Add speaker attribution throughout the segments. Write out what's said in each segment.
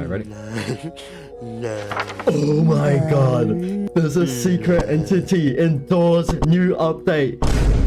Speaker 1: ready?
Speaker 2: No.
Speaker 1: Oh my god. There's a secret entity in Door's new update.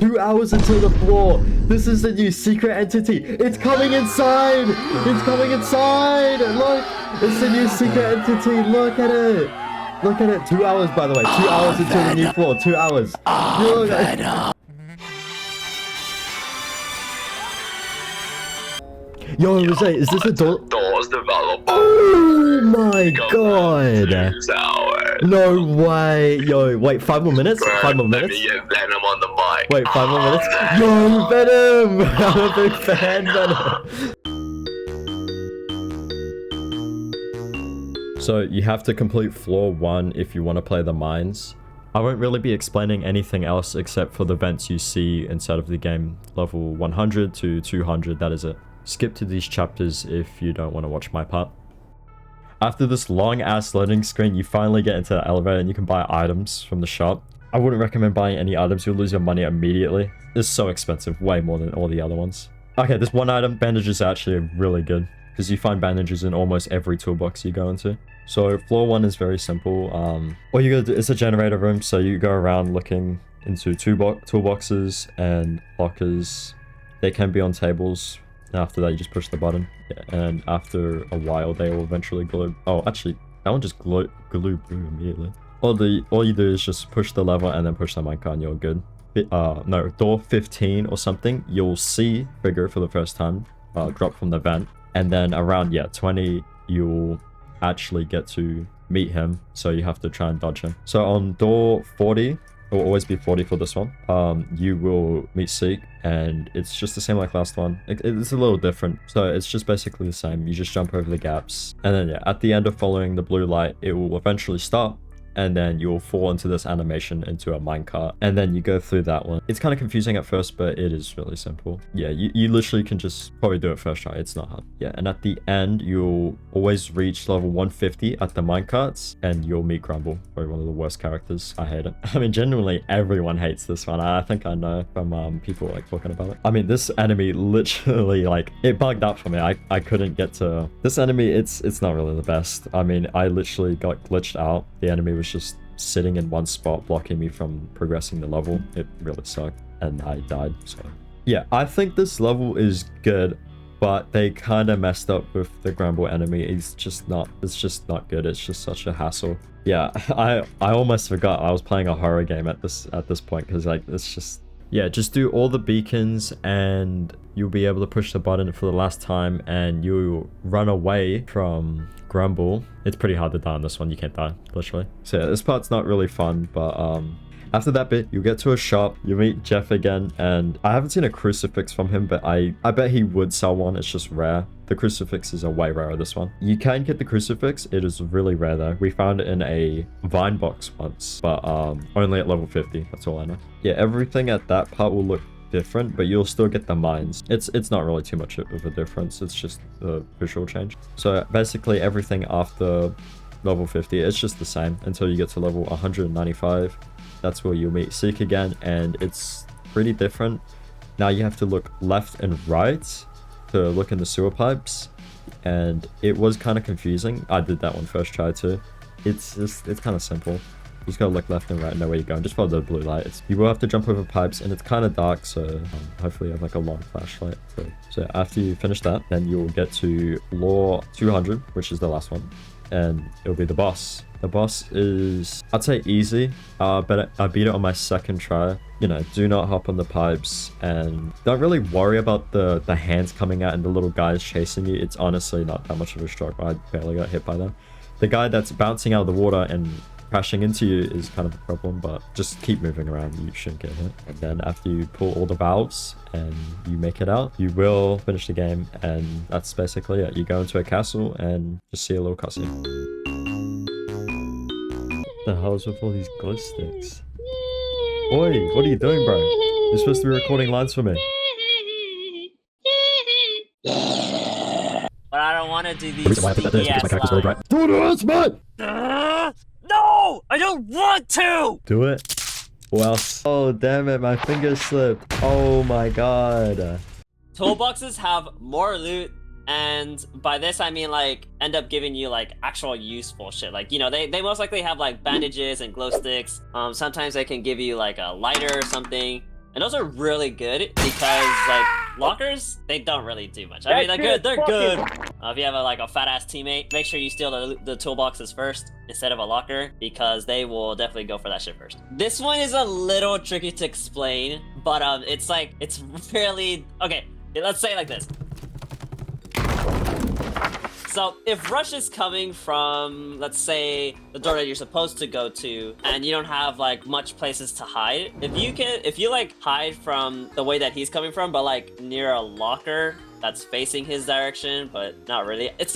Speaker 1: 2 hours until the floor. This is the new secret entity. It's coming inside. It's coming inside. Look. It's the new secret entity. Look at it. Look at it. 2 hours, by the way. 2 hours until the new floor. 2 hours. Look. Yo, Jose, is this a door?
Speaker 2: Doors developer.
Speaker 1: Oh my god. No way. Yo, wait, 5 more minutes? 5 more minutes?
Speaker 2: Let me get Venom on the mic.
Speaker 1: Wait, 5 more minutes? Yo, Venom! I'm a big fan, Venom. So you have to complete floor 1 if you want to play the mines. I won't really be explaining anything else except for the vents you see inside of the game. Level 100 to 200, that is it. Skip to these chapters if you don't want to watch my part. After this long ass loading screen, you finally get into the elevator and you can buy items from the shop. I wouldn't recommend buying any items, you'll lose your money immediately. It's so expensive, way more than all the other ones. Okay, this one item, bandages, are actually really good because you find bandages in almost every toolbox you go into. So floor 1 is very simple. All you gotta do is a generator room, so you go around looking into toolboxes and lockers. They can be on tables. After that, you just push the button, and after a while, they will eventually glow. Oh, actually, that one just glue through immediately. All you do is just push the lever and then push the minecart, and you're good. No, door 15 or something, you'll see figure for the first time drop from the vent, and then around 20, you'll actually get to meet him. So you have to try and dodge him. So on door 40. It will always be 40 for this one. You will meet Seek, and it's just the same like last one. It's a little different. So it's just basically the same. You just jump over the gaps. And then at the end of following the blue light, it will eventually stop. And then you will fall into this animation into a minecart. And then you go through that one. It's kind of confusing at first, but it is really simple. Yeah, you literally can just probably do it first try. It's not hard. Yeah, and at the end, you'll always reach level 150 at the minecarts. And you'll meet Grumble, probably one of the worst characters. I hate it. I mean, genuinely, everyone hates this one. I think I know from people like talking about it. I mean, this enemy literally, like, it bugged up for me. I couldn't get to... This enemy, it's not really the best. I mean, I literally got glitched out. The enemy was just sitting in one spot blocking me from progressing the level. It really sucked and I died. So yeah, I think this level is good, but they kind of messed up with the Grumble enemy. It's just not good. It's just such a hassle. Yeah, I almost forgot I was playing a horror game at this point, because like it's just... Yeah, just do all the beacons and you'll be able to push the button for the last time and you'll run away from Grumble. It's pretty hard to die on this one. You can't die, literally. So yeah, this part's not really fun, but after that bit, you get to a shop, you meet Jeff again, and I haven't seen a crucifix from him, but I bet he would sell one. It's just rare. The crucifixes are way rarer, this one. You can get the crucifix. It is really rare though. We found it in a vine box once, but only at level 50. That's all I know. Yeah, everything at that part will look different, but you'll still get the mines. It's not really too much of a difference. It's just the visual change. So basically everything after level 50, it's just the same until you get to level 195. That's where you'll meet Seek again, and it's pretty different. Now you have to look left and right to look in the sewer pipes, and it was kind of confusing. I did that one first try too. It's kind of simple. You just gotta look left and right and know where you're going. Just follow the blue light. You will have to jump over pipes, and it's kind of dark, so hopefully you have like a long flashlight. So after you finish that, then you'll get to floor 200, which is the last one, and it'll be the boss. The boss is, I'd say, easy, but I beat it on my second try. You know, do not hop on the pipes and don't really worry about the hands coming out and the little guys chasing you. It's honestly not that much of a struggle. I barely got hit by them. The guy that's bouncing out of the water and crashing into you is kind of a problem, but just keep moving around. You shouldn't get hit. And then after you pull all the valves and you make it out, you will finish the game, and that's basically it. You go into a castle and just see a little cutscene. What the hell is with all these glow sticks? Oi, what are you doing, bro? You're supposed to be recording lines for me.
Speaker 3: But I don't want to do these squeaky lines.
Speaker 1: Do it, man!
Speaker 3: No! I don't want to!
Speaker 1: Do it. Or else. Oh, damn it, my finger slipped. Oh my god.
Speaker 3: Toolboxes have more loot
Speaker 4: And by this I mean like end up giving you like actual useful shit. Like, you know, they most likely have like bandages and glow sticks. Sometimes they can give you like a lighter or something. And those are really good because like lockers, they don't really do much. I mean, they're good. If you have like a fat ass teammate, make sure you steal the toolboxes first instead of a locker because they will definitely go for that shit first. This one is a little tricky to explain, but it's like, it's really, okay, let's say it like this. So if rush is coming from, let's say, the door that you're supposed to go to, and you don't have like much places to hide, if you like hide from the way that he's coming from, but like near a locker that's facing his direction, but not really, it's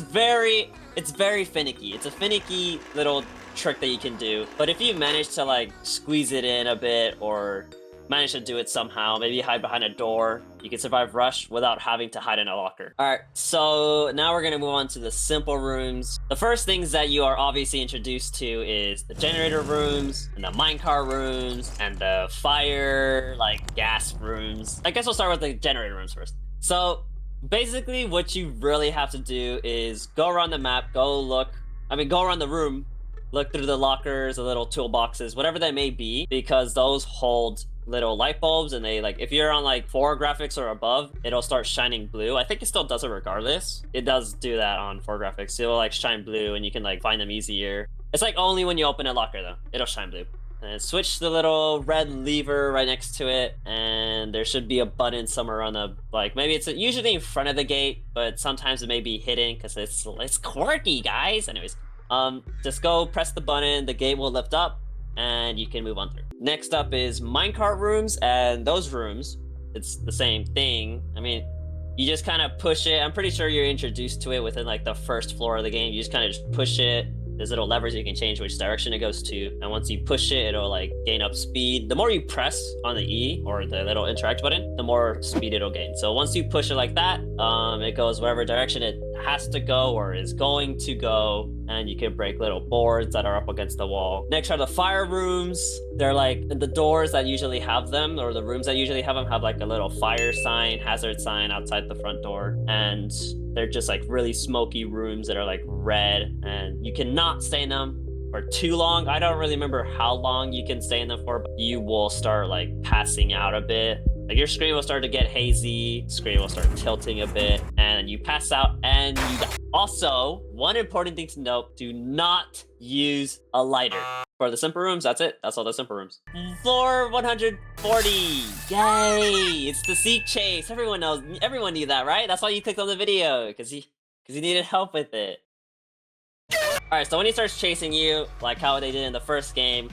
Speaker 4: very finicky. It's a finicky little trick that you can do. But if you manage to like squeeze it in a bit or manage to do it somehow, maybe hide behind a door, you can survive rush without having to hide in a locker. All right, so now we're gonna move on to the simple rooms. The first things that you are obviously introduced to is the generator rooms and the minecart rooms and the fire like gas rooms. I guess we'll start with the generator rooms first. So basically what you really have to do is go around the map, go around the room, look through the lockers, the little toolboxes, whatever they may be, because those hold little light bulbs, and they like, if you're on like 4 graphics or above, it'll start shining blue. I think it still does it regardless. It does do that on 4 graphics. It'll like shine blue and you can like find them easier. It's like only when you open a locker though, it'll shine blue. And switch the little red lever right next to it, and there should be a button somewhere on the, like, maybe it's usually in front of the gate, but sometimes it may be hidden because it's quirky, guys. Anyways, just go press the button, the gate will lift up, and you can move on through. Next up is minecart rooms, and those rooms, it's the same thing. I mean, you just kind of push it. I'm pretty sure you're introduced to it within like the first floor of the game. You just kind of just push it. There's little levers you can change which direction it goes to, and once you push it, it'll like gain up speed. The more you press on the E or the little interact button, the more speed it'll gain. So once you push it like that, it goes wherever direction it has to go or is going to go, and you can break little boards that are up against the wall. Next are the fire rooms. They're like the doors that usually have them, or the rooms that usually have them, have like a little fire sign, hazard sign outside the front door, and they're just like really smoky rooms that are like red, and you cannot stay in them for too long. I don't really remember how long you can stay in them for, but you will start like passing out a bit. Like your screen will start to get hazy, screen will start tilting a bit, and you pass out and you die. Also, one important thing to note, do not use a lighter. For the simple rooms, that's it. That's all the simple rooms. Floor 140. Yay! It's the seek chase. Everyone knew that, right? That's why you clicked on the video, because you needed help with it. Alright, so when he starts chasing you, like how they did in the first game,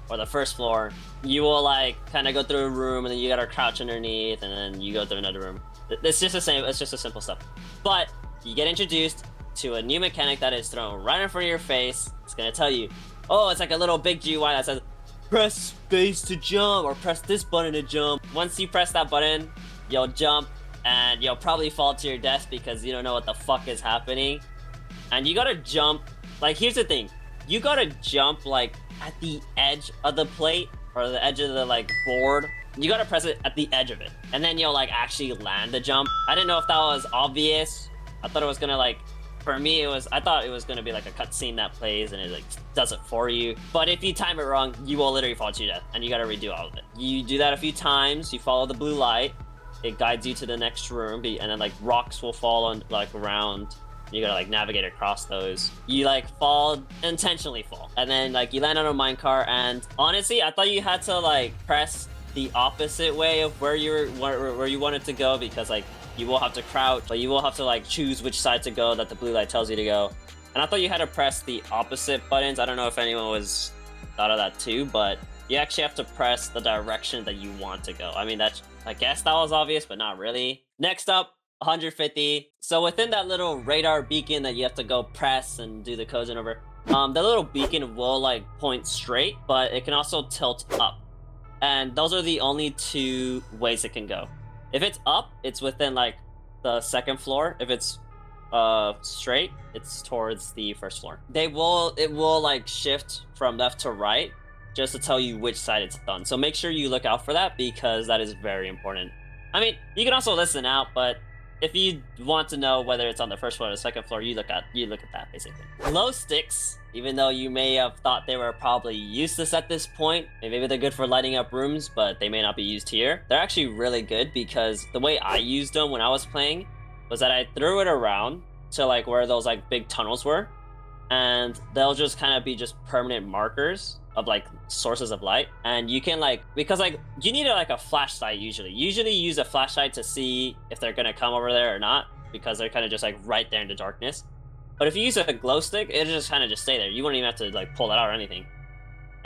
Speaker 4: or the first floor, you will like kind of go through a room, and then you gotta crouch underneath, and then you go through another room. It's just the same, it's just a simple stuff. But you get introduced to a new mechanic that is thrown right in front of your face. It's gonna tell you, oh, it's like a little big GUI that says, press space to jump, or press this button to jump. Once you press that button, you'll jump, and you'll probably fall to your death because you don't know what the fuck is happening. And you gotta jump, like, here's the thing. You gotta jump, like, at the edge of the plate, or the edge of the, like, board. You gotta press it at the edge of it, and then you'll, like, actually land the jump. I didn't know if that was obvious. I thought it was gonna, like, for me, I thought it was gonna be like a cutscene that plays and it like does it for you. But if you time it wrong, you will literally fall to your death, and you gotta redo all of it. You do that a few times, you follow the blue light, it guides you to the next room, and then like rocks will fall on like around. You gotta like navigate across those. You like intentionally fall, and then like you land on a minecart. And honestly, I thought you had to like press the opposite way of where you wanted to go, because like you will have to crouch, but you will have to like choose which side to go that the blue light tells you to go. And I thought you had to press the opposite buttons. I don't know if anyone was thought of that too, but you actually have to press the direction that you want to go. I mean, I guess that was obvious, but not really. Next up, 150. So within that little radar beacon that you have to go press and do the codes and over, the little beacon will like point straight, but it can also tilt up. And those are the only 2 ways it can go. If it's up, it's within like the second floor. If it's straight, it's towards the first floor. It will like shift from left to right just to tell you which side it's on. So make sure you look out for that, because that is very important. I mean, you can also listen out, but if you want to know whether it's on the first floor or the second floor, you look at that basically. Glow sticks, even though you may have thought they were probably useless at this point, maybe they're good for lighting up rooms, but they may not be used here. They're actually really good because the way I used them when I was playing was that I threw it around to like where those like big tunnels were, and they'll just kind of be just permanent markers of like sources of light. And you can like, because like you need like a flashlight usually use a flashlight to see if they're gonna come over there or not, because they're kind of just like right there in the darkness. But if you use a glow stick, it'll just kind of just stay there. You won't even have to like pull it out or anything,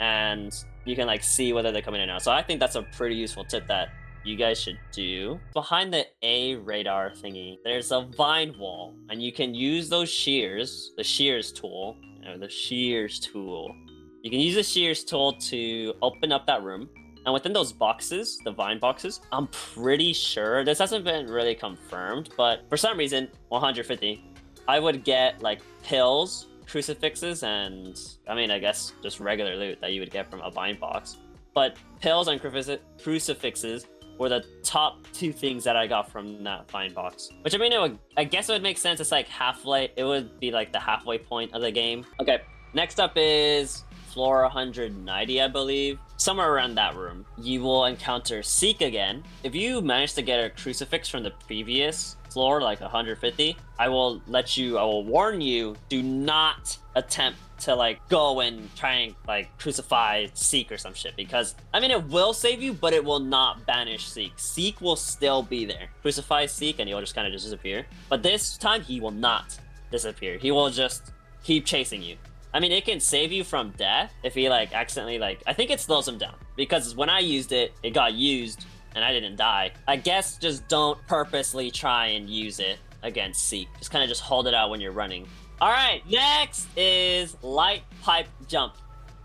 Speaker 4: and you can like see whether they're coming in or not. So I think that's a pretty useful tip that you guys should do. Behind the A radar thingy, there's a vine wall, and you can use those shears, the shears tool. You can use the shears tool to open up that room. And within those boxes, the vine boxes, I'm pretty sure, this hasn't been really confirmed, but for some reason, 150, I would get like pills, crucifixes, and I mean, I guess just regular loot that you would get from a vine box. But pills and crucifixes were the top 2 things that I got from that vine box. Which I mean, I guess it would make sense. It's like halfway, it would be like the halfway point of the game. Okay, next up is floor 190, I believe. Somewhere around that room, you will encounter Seek again. If you manage to get a crucifix from the previous floor, like 150, I will warn you, do not attempt to like go and try and like crucify Seek or some shit, because I mean, it will save you, but it will not banish Seek. Seek will still be there. Crucify Seek and he'll just kind of just disappear. But this time he will not disappear. He will just keep chasing you. I mean, it can save you from death if he like accidentally like, I think it slows him down, because when I used it, it got used and I didn't die. I guess just don't purposely try and use it against Seek. Just kind of just hold it out when you're running. All right, next is light pipe jump.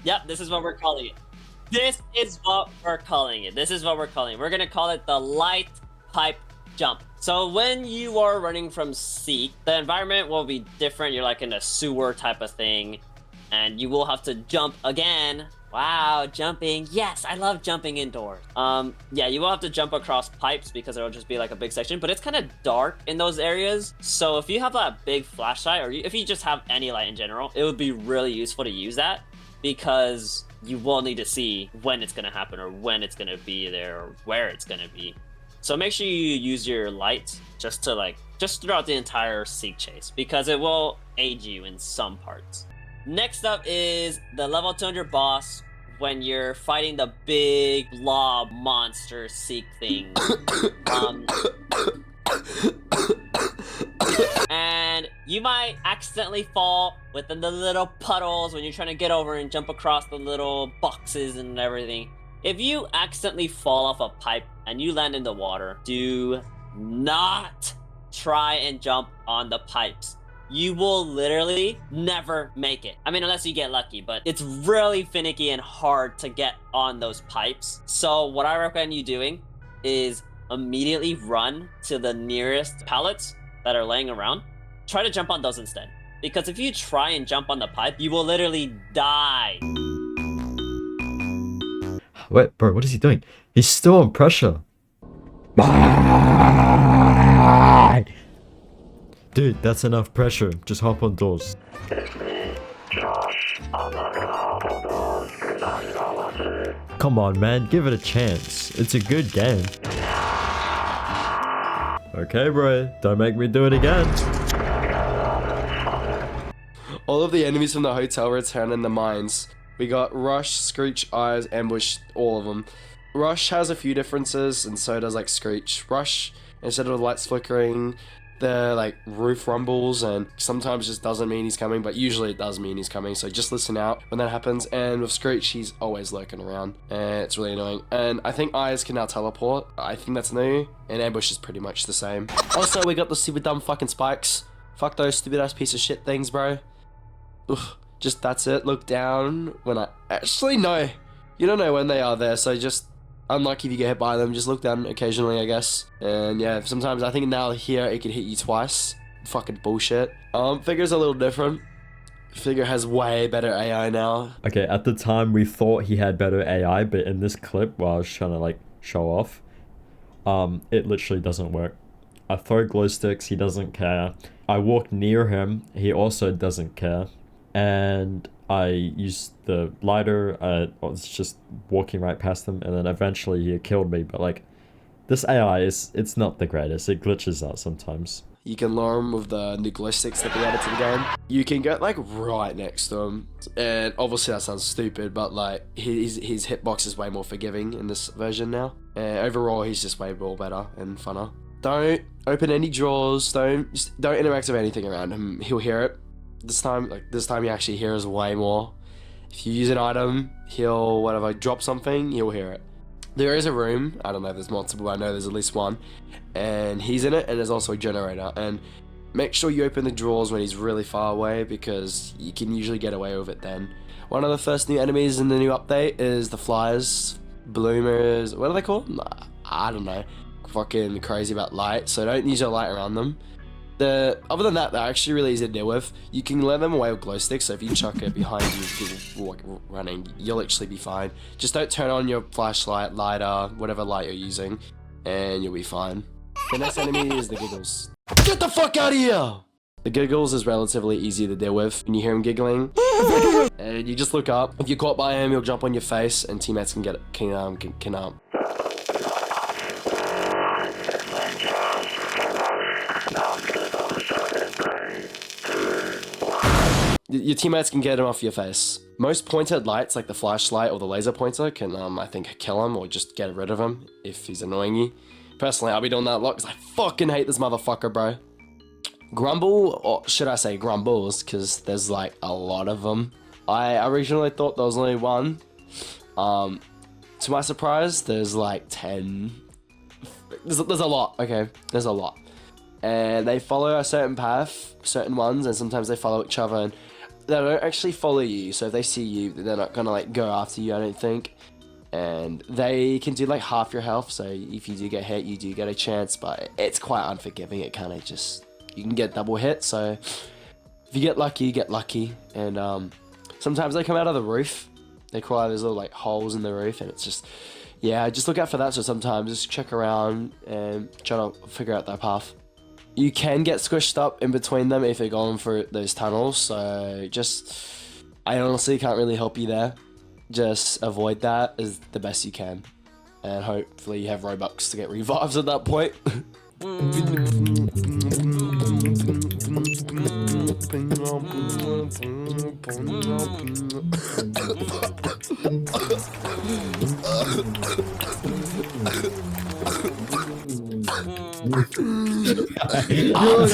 Speaker 4: Yep, this is what we're calling it. We're gonna call it the light pipe jump. So when you are running from Seek, the environment will be different. You're like in a sewer type of thing, and you will have to jump again. Wow, jumping. Yes, I love jumping indoors. Yeah, you will have to jump across pipes because it'll just be like a big section, but it's kind of dark in those areas. So if you have that big flashlight, or if you just have any light in general, it would be really useful to use that, because you will need to see when it's gonna happen, or when it's gonna be there, or where it's gonna be. So make sure you use your light just throughout the entire Seek chase, because it will aid you in some parts. Next up is the level 200 boss, when you're fighting the big blob monster Seek thing. And you might accidentally fall within the little puddles when you're trying to get over and jump across the little boxes and everything. If you accidentally fall off a pipe and you land in the water, do not try and jump on the pipes. You will literally never make it. I mean, unless you get lucky, but it's really finicky and hard to get on those pipes. So what I recommend you doing is immediately run to the nearest pallets that are laying around. Try to jump on those instead. Because if you try and jump on the pipe, you will literally die.
Speaker 1: Wait, bro, what is he doing? He's still on pressure. Dude, that's enough pressure. Just hop on doors.
Speaker 2: It's me, Josh. I'm not gonna hop on doors because I do not want to.
Speaker 1: Come on, man. Give it a chance. It's a good game. Okay, bro. Don't make me do it again.
Speaker 5: All of the enemies from the hotel return in the mines. We got Rush, Screech, Eyes, Ambush, all of them. Rush has a few differences, and so does like Screech. Rush, instead of the lights flickering, the like roof rumbles, and sometimes just doesn't mean he's coming, but usually it does mean he's coming, so just listen out when that happens. And with Screech, he's always lurking around, and it's really annoying. And I think Eyes can now teleport. I think that's new, and Ambush is pretty much the same. Also, we got the super dumb fucking spikes. Fuck those stupid ass piece of shit things, bro. Ugh, just that's it. Look down when I actually no, you don't know when they are there, so just unlucky if you get hit by them. Just look down occasionally, I guess. And yeah, sometimes I think now here it can hit you twice. Fucking bullshit. Figure's a little different. Figure has way better AI now.
Speaker 1: Okay, at the time we thought he had better AI, but in this clip where I was trying to like show off, it literally doesn't work. I throw glow sticks, he doesn't care. I walk near him, he also doesn't care. And I use the lighter, I was just walking right past him, and then eventually he killed me. But like, this AI it's not the greatest. It glitches out sometimes.
Speaker 5: You can lure him with the new glow sticks that they added to the game. You can get like right next to him, and obviously that sounds stupid, but like his hitbox is way more forgiving in this version now. And overall, he's just way more better and funner. Don't open any drawers. Don't interact with anything around him. He'll hear it. This time he actually hears way more. If you use an item, he'll whatever drop something, he'll hear it. There is a room. I don't know if there's multiple. I know there's at least one, and he's in it. And there's also a generator. And make sure you open the drawers when he's really far away, because you can usually get away with it then. One of the first new enemies in the new update is the flies, bloomers. What are they called? I don't know. Fucking crazy about light, so don't use your light around them. Other than that, they're actually really easy to deal with. You can lure them away with glow sticks, so if you chuck it behind you, people running, you'll actually be fine. Just don't turn on your flashlight, lighter, whatever light you're using, and you'll be fine. The next enemy is the giggles. Get the fuck out of here! The giggles is relatively easy to deal with. When you hear him giggling, and you just look up. If you're caught by him, he'll jump on your face, and teammates can get it. Your teammates can get him off your face. Most pointed lights, like the flashlight or the laser pointer, can, I think, kill him or just get rid of him if he's annoying you. Personally, I'll be doing that a lot because I fucking hate this motherfucker, bro. Grumble, or should I say grumbles, because there's like a lot of them. I originally thought there was only one. To my surprise, there's like 10. There's a lot, okay? There's a lot. And they follow a certain path, certain ones, and sometimes they follow each other, and they don't actually follow you. So if they see you, they're not gonna like go after you, I don't think. And they can do like half your health, so if you do get hit, you do get a chance, but it's quite unforgiving. It kind of just, you can get double hit, so if you get lucky, you get lucky. And sometimes they come out of the roof. They crawl out of those little like holes in the roof, and it's just, yeah, just look out for that. So sometimes just check around and try to figure out their path. You can get squished up in between them if you're going through those tunnels, so just, I honestly can't really help you there. Just avoid that as the best you can, and hopefully you have Robux to get revives at that point.
Speaker 2: On